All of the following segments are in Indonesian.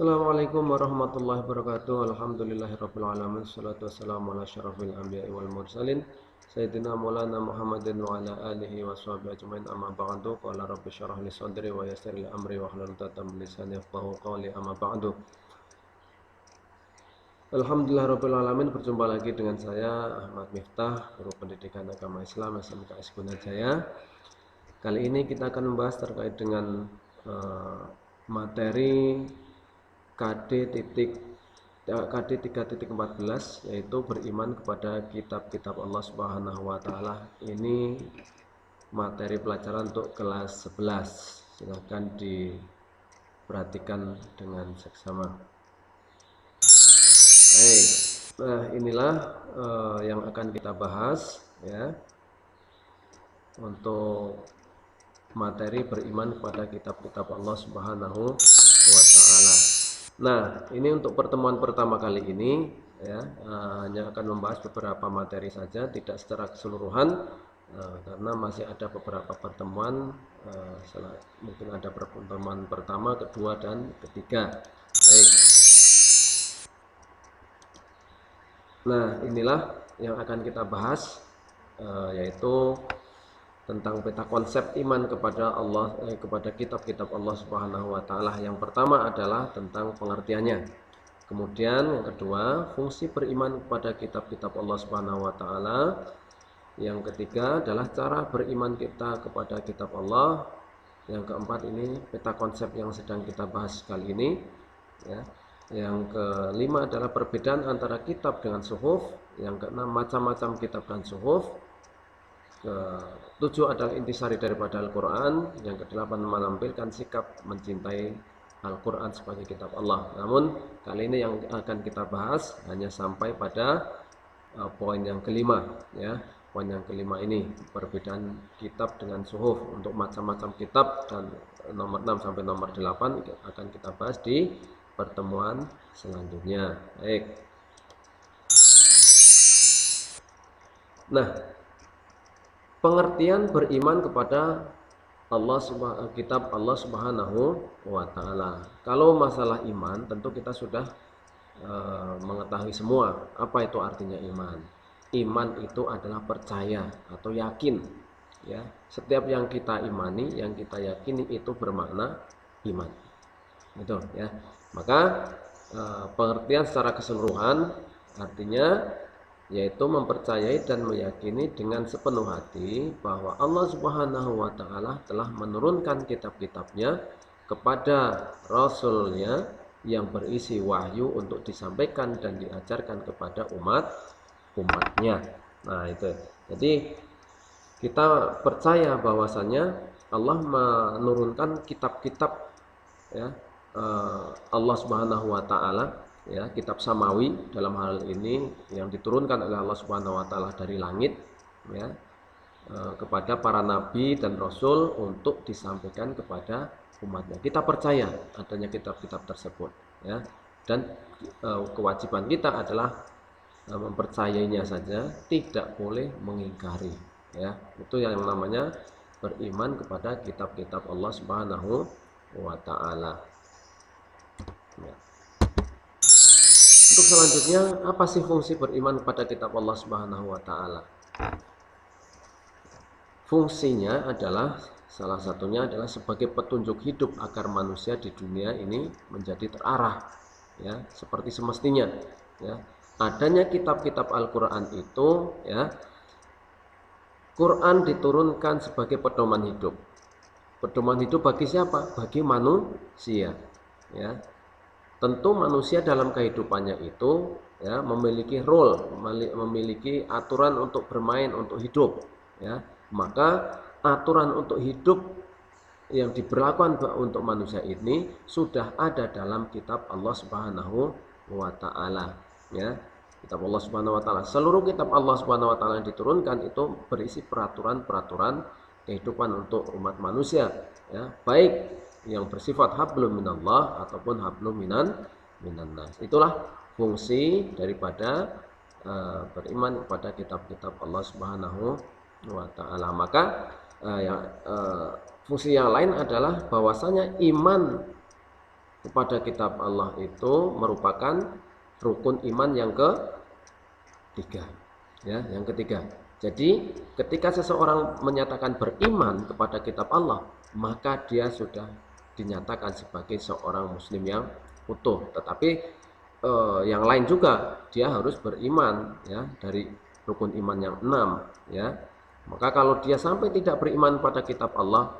Assalamualaikum warahmatullahi wabarakatuh. Alhamdulillahirabbil alamin. Wassalatu wassalamu ala asyrafil anbiya'i wal mursalin sayyidina Maulana Muhammadin wa ala alihi washabihi ajmain. Amma ba'du. Qala rabbi shrah li sadri wa yassir li amri wa hlul 'uqdatam min lisani yafqahu qawli. Amma ba'du. Alhamdulillahirabbil alamin. Berjumpa lagi dengan saya Ahmad Miftah, Guru Pendidikan Agama Islam SMKS Gunajaya. Kali ini kita akan membahas terkait dengan materi KD 3.14, yaitu beriman kepada kitab-kitab Allah Subhanahu wa taala. Ini materi pelajaran untuk kelas 11. Silahkan diperhatikan dengan seksama. Baik. Nah, inilah yang akan kita bahas ya. Untuk materi beriman kepada kitab-kitab Allah Subhanahu wa taala. Nah, ini untuk pertemuan pertama kali ini ya, hanya akan membahas beberapa materi saja, tidak secara keseluruhan, karena masih ada beberapa pertemuan, mungkin ada pertemuan pertama, kedua, dan ketiga. Baik. Nah, inilah yang akan kita bahas, yaitu tentang peta konsep iman kepada Allah, kepada kitab-kitab Allah Subhanahu wa taala. Yang pertama adalah tentang pengertiannya. Kemudian yang kedua, fungsi beriman kepada kitab-kitab Allah Subhanahu wa taala. Yang ketiga adalah cara beriman kita kepada kitab Allah. Yang keempat, ini peta konsep yang sedang kita bahas kali ini ya. Yang kelima adalah perbedaan antara kitab dengan suhuf. Yang keenam, macam-macam kitab dan suhuf. Ketujuh adalah intisari daripada Al-Quran. Yang kedelapan, menampilkan sikap mencintai Al-Quran sebagai kitab Allah. Namun kali ini yang akan kita bahas hanya sampai pada poin yang kelima ya. Poin yang kelima ini, perbedaan kitab dengan suhuf. Untuk macam-macam kitab dan nomor 6 sampai nomor 8 akan kita bahas di pertemuan selanjutnya. Baik. Nah, pengertian beriman kepada kitab Allah Subhanahu wa taala. Kalau masalah iman, tentu kita sudah mengetahui semua apa itu artinya iman. Iman itu adalah percaya atau yakin ya. Setiap yang kita imani, yang kita yakini itu bermakna iman. Gitu ya. Maka pengertian secara keseluruhan artinya yaitu mempercayai dan meyakini dengan sepenuh hati bahwa Allah Subhanahu wa taala telah menurunkan kitab-kitabnya kepada rasulnya yang berisi wahyu untuk disampaikan dan diajarkan kepada umatnya. Nah, itu. Jadi kita percaya bahwasanya Allah menurunkan kitab-kitab ya, Allah Subhanahu wa taala ya, kitab samawi dalam hal ini yang diturunkan oleh Allah Subhanahu wa taala dari langit ya, kepada para nabi dan rasul untuk disampaikan kepada umatnya. Kita percaya adanya kitab-kitab tersebut ya, dan kewajiban kita adalah mempercayainya saja, tidak boleh mengingkari ya. Itu yang namanya beriman kepada kitab-kitab Allah Subhanahu wa taala ya. Untuk selanjutnya, apa sih fungsi beriman kepada kitab Allah Subhanahu wa taala? Fungsinya adalah, salah satunya adalah sebagai petunjuk hidup agar manusia di dunia ini menjadi terarah ya, seperti semestinya ya. Adanya kitab-kitab Al-Qur'an itu ya, Quran diturunkan sebagai pedoman hidup. Pedoman hidup bagi siapa? Bagi manusia ya. Tentu manusia dalam kehidupannya itu ya, memiliki role, memiliki aturan untuk bermain, untuk hidup ya. Maka aturan untuk hidup yang diberlakukan untuk manusia ini sudah ada dalam kitab Allah Subhanahu wa taala ya. Kitab Allah Subhanahu wa taala, seluruh kitab Allah Subhanahu wa taala yang diturunkan itu berisi peraturan-peraturan kehidupan untuk umat manusia ya, baik yang bersifat hablum minallah ataupun hablum minannas. Itulah fungsi daripada beriman kepada kitab-kitab Allah Subhanahu wa taala. Maka fungsi yang lain adalah bahwasanya iman kepada kitab Allah itu merupakan rukun iman yang ketiga. Ya, yang ketiga. Jadi ketika seseorang menyatakan beriman kepada kitab Allah, maka dia sudah dinyatakan sebagai seorang muslim yang utuh. Tetapi yang lain juga dia harus beriman, ya, dari rukun iman yang 6, ya. Maka kalau dia sampai tidak beriman pada kitab Allah,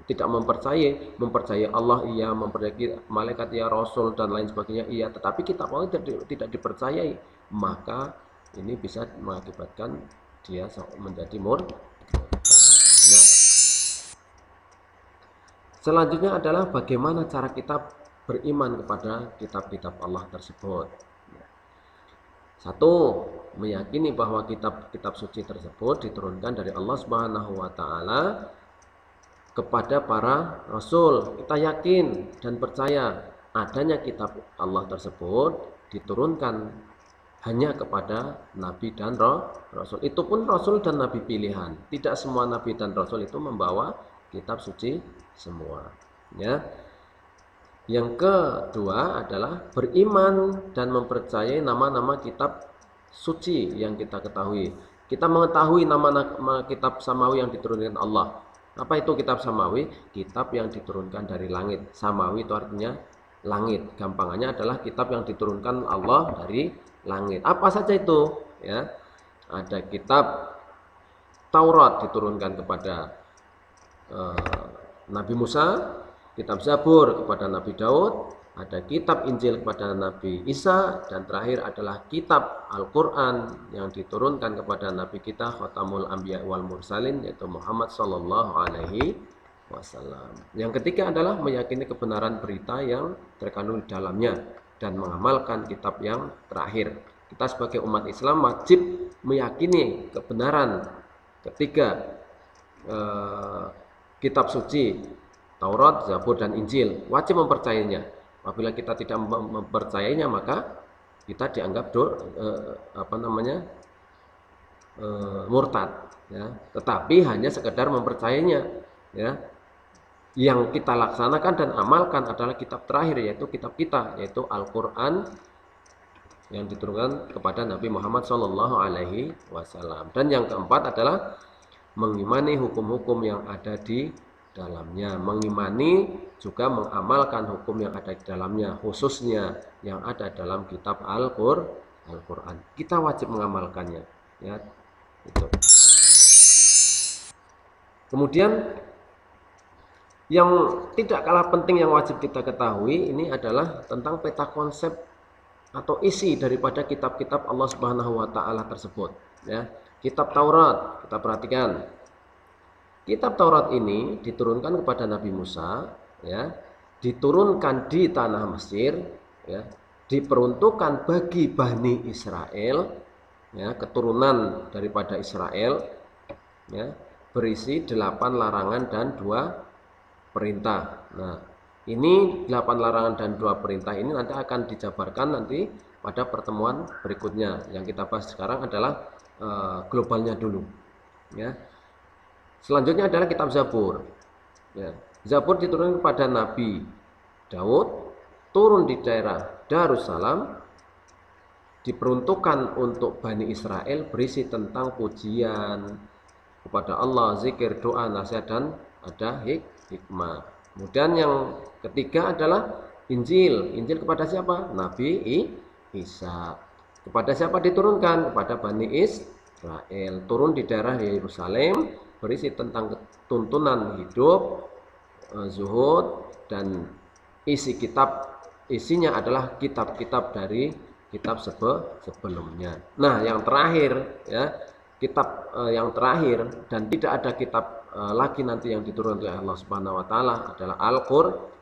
tidak mempercayai Allah iya, mempercayai malaikat ya, rasul dan lain sebagainya iya, tetapi kitab Allah tidak dipercayai, maka ini bisa mengakibatkan dia menjadi murtad. Nah, selanjutnya adalah bagaimana cara kita beriman kepada kitab-kitab Allah tersebut. Satu, meyakini bahwa kitab-kitab suci tersebut diturunkan dari Allah Subhanahu wa taala kepada para rasul. Kita yakin dan percaya adanya kitab Allah tersebut diturunkan hanya kepada nabi dan rasul. Itu pun rasul dan nabi pilihan. Tidak semua nabi dan rasul itu membawa kitab suci semua, ya. Yang kedua adalah beriman dan mempercayai nama-nama kitab suci yang kita ketahui. Kita mengetahui nama-nama kitab samawi yang diturunkan Allah. Apa itu kitab samawi? Kitab yang diturunkan dari langit. Samawi itu artinya langit. Gampangannya adalah kitab yang diturunkan Allah dari langit. Apa saja itu? Ya, ada kitab Taurat diturunkan kepada Nabi Musa, kitab Zabur kepada Nabi Daud, ada kitab Injil kepada Nabi Isa, dan terakhir adalah kitab Al-Quran yang diturunkan kepada Nabi kita Khatamul Anbiya wal Mursalin, yaitu Muhammad Sallallahu Alaihi Wasallam. Yang ketiga adalah meyakini kebenaran berita yang terkandung di dalamnya dan mengamalkan kitab yang terakhir. Kita sebagai umat Islam wajib meyakini kebenaran ketiga kitab suci, Taurat, Zabur, dan Injil. Wajib mempercayainya. Apabila kita tidak mempercayainya, maka kita dianggap murtad, ya. Tetapi hanya sekedar mempercayainya, ya. Yang kita laksanakan dan amalkan adalah kitab terakhir, yaitu kitab kita, yaitu Al-Quran yang diturunkan kepada Nabi Muhammad SAW. Dan yang keempat adalah mengimani hukum-hukum yang ada di dalamnya, mengimani juga mengamalkan hukum yang ada di dalamnya, khususnya yang ada dalam kitab Al-Quran. Kita wajib mengamalkannya, ya. Itu. Kemudian yang tidak kalah penting yang wajib kita ketahui ini adalah tentang peta konsep atau isi daripada kitab-kitab Allah Subhanahu wa taala tersebut, ya. Kitab Taurat, kita perhatikan. Kitab Taurat ini diturunkan kepada Nabi Musa, ya. Diturunkan di tanah Mesir, ya. Diperuntukkan bagi Bani Israel, ya, keturunan daripada Israel, ya. Berisi 8 larangan dan 2 perintah. Nah, ini 8 larangan dan 2 perintah ini nanti akan dijabarkan nanti pada pertemuan berikutnya. Yang kita bahas sekarang adalah globalnya dulu, ya. Selanjutnya adalah kitab Zabur, ya. Zabur diturunkan kepada Nabi Daud, turun di daerah Darussalam, diperuntukkan untuk Bani Israel, berisi tentang pujian kepada Allah, zikir, doa, nasihat, dan ada hikmah. Kemudian yang ketiga adalah Injil. Injil kepada siapa? Nabi Isa. Kepada siapa diturunkan? Kepada Bani Israel. Turun di daerah Yerusalem, berisi tentang tuntunan hidup, zuhud, dan isinya adalah kitab-kitab dari kitab sebelumnya. Nah, yang terakhir, ya, kitab yang terakhir dan tidak ada kitab lagi nanti yang diturunkan oleh Allah Subhanahu wa taala adalah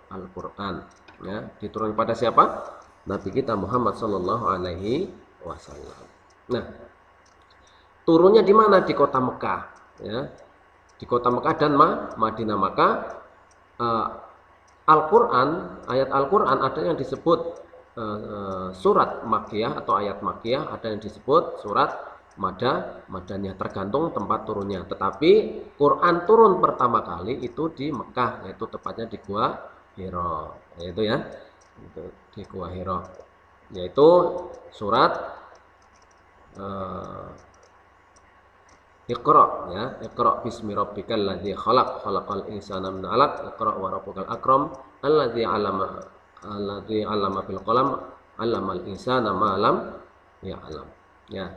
Al-Qur'an, ya. Diturunkan pada siapa? Nabi kita Muhammad sallallahu alaihi wasallam. Nah, turunnya di mana? Di kota Mekah, ya. Di kota Mekah dan Madinah. Maka Al-Quran, ayat Al-Quran ada yang disebut surat Makkiyah atau ayat Makkiyah, ada yang disebut surat Madaniyah, tergantung tempat turunnya. Tetapi Quran turun pertama kali itu di Mekah, yaitu tepatnya di Gua Hira, yaitu, ya. di Gua Hira, yaitu surat Iqra, ya. Iqra bismi rabbikal ladzi khalaq, khalaqal insana min 'alaq, Iqra wa rabbukal akram, alladzi 'allama bil qalam, 'allamal insana ma lam ya'lam. Ya.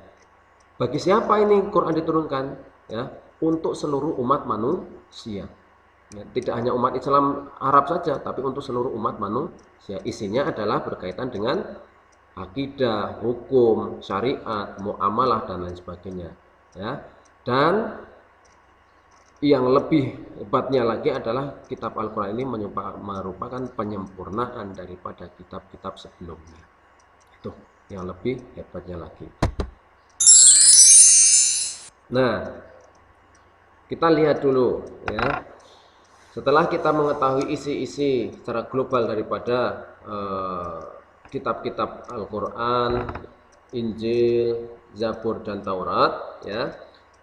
Bagi siapa ini Quran diturunkan? Ya, untuk seluruh umat manusia. Ya, tidak hanya umat Islam Arab saja, tapi untuk seluruh umat manusia. Isinya adalah berkaitan dengan akidah, hukum, syariat, muamalah dan lain sebagainya. Ya. Dan yang lebih hebatnya lagi adalah kitab Al-Quran ini merupakan penyempurnaan daripada kitab-kitab sebelumnya. Itu yang lebih hebatnya lagi. Nah, kita lihat dulu ya. Setelah kita mengetahui isi-isi secara global daripada kitab-kitab Al-Quran, Injil, Zabur dan Taurat, ya,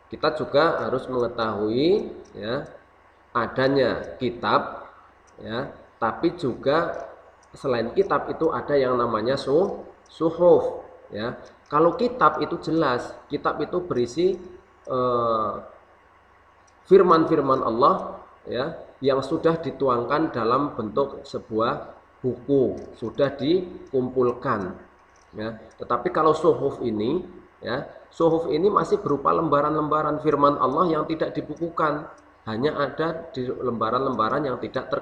kita juga harus mengetahui ya adanya kitab, ya, tapi juga selain kitab itu ada yang namanya suhuf, ya. Kalau kitab itu jelas, kitab itu berisi firman-firman Allah, ya, yang sudah dituangkan dalam bentuk sebuah buku, sudah dikumpulkan, ya. Tetapi kalau suhuf ini, ya, suhuf ini masih berupa lembaran-lembaran firman Allah yang tidak dibukukan, hanya ada di lembaran-lembaran yang tidak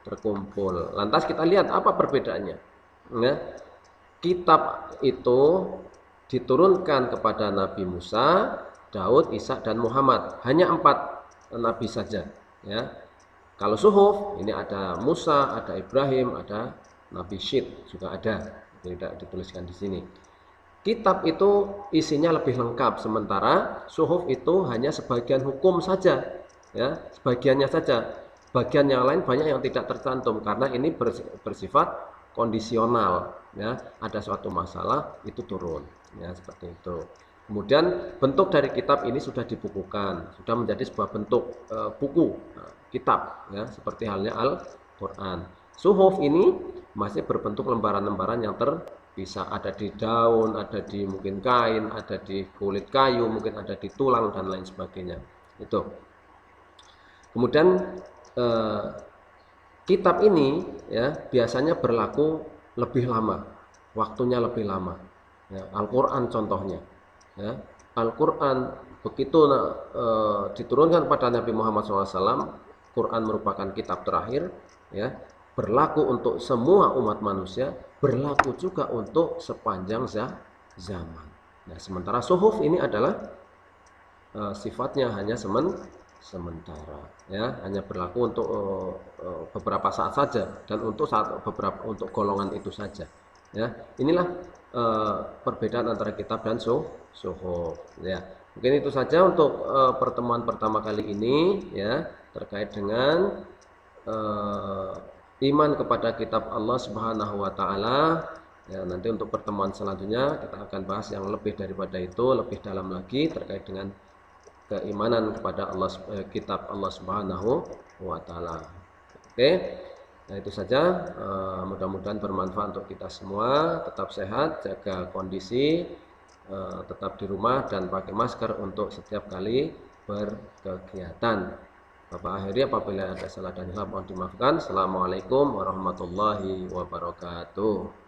terkumpul. Lantas kita lihat apa perbedaannya, ya. Kitab itu diturunkan kepada Nabi Musa, Daud, Isa dan Muhammad, hanya 4 nabi saja, ya. Kalau suhuf ini ada Musa, ada Ibrahim, ada Nabi Syed juga ada, tidak dituliskan di sini. Kitab itu isinya lebih lengkap, sementara suhuf itu hanya sebagian hukum saja, ya, sebagiannya saja. Bagian yang lain banyak yang tidak tercantum karena ini bersifat kondisional, ya. Ada suatu masalah itu turun, ya, seperti itu. Kemudian bentuk dari kitab ini sudah dibukukan, sudah menjadi sebuah bentuk buku, kitab, ya, seperti halnya Al-Quran. Suhuf ini masih berbentuk lembaran-lembaran yang terpisah, ada di daun, ada di mungkin kain, ada di kulit kayu, mungkin ada di tulang dan lain sebagainya. Itu. Kemudian kitab ini, ya, biasanya berlaku lebih lama, waktunya lebih lama. Ya, Al-Quran contohnya. Ya, Al-Quran begitu diturunkan kepada Nabi Muhammad SAW, Quran merupakan kitab terakhir, ya, berlaku untuk semua umat manusia, berlaku juga untuk sepanjang zaman. Nah, sementara suhuf ini adalah sifatnya hanya sementara, ya, hanya berlaku untuk beberapa saat saja dan untuk untuk golongan itu saja, ya. Inilah perbedaan antara kitab dan suhuf, ya. Mungkin itu saja untuk pertemuan pertama kali ini, ya, terkait dengan iman kepada kitab Allah Subhanahu wa taala. Ya, nanti untuk pertemuan selanjutnya kita akan bahas yang lebih daripada itu, lebih dalam lagi terkait dengan keimanan kepada Allah, kitab Allah Subhanahu wa taala. Oke. Nah, itu saja, mudah-mudahan bermanfaat untuk kita semua. Tetap sehat, jaga kondisi, tetap di rumah dan pakai masker untuk setiap kali berkegiatan. Bapak akhiri, apabila ada salah dan hilaf mohon dimaafkan. Assalamualaikum warahmatullahi wabarakatuh.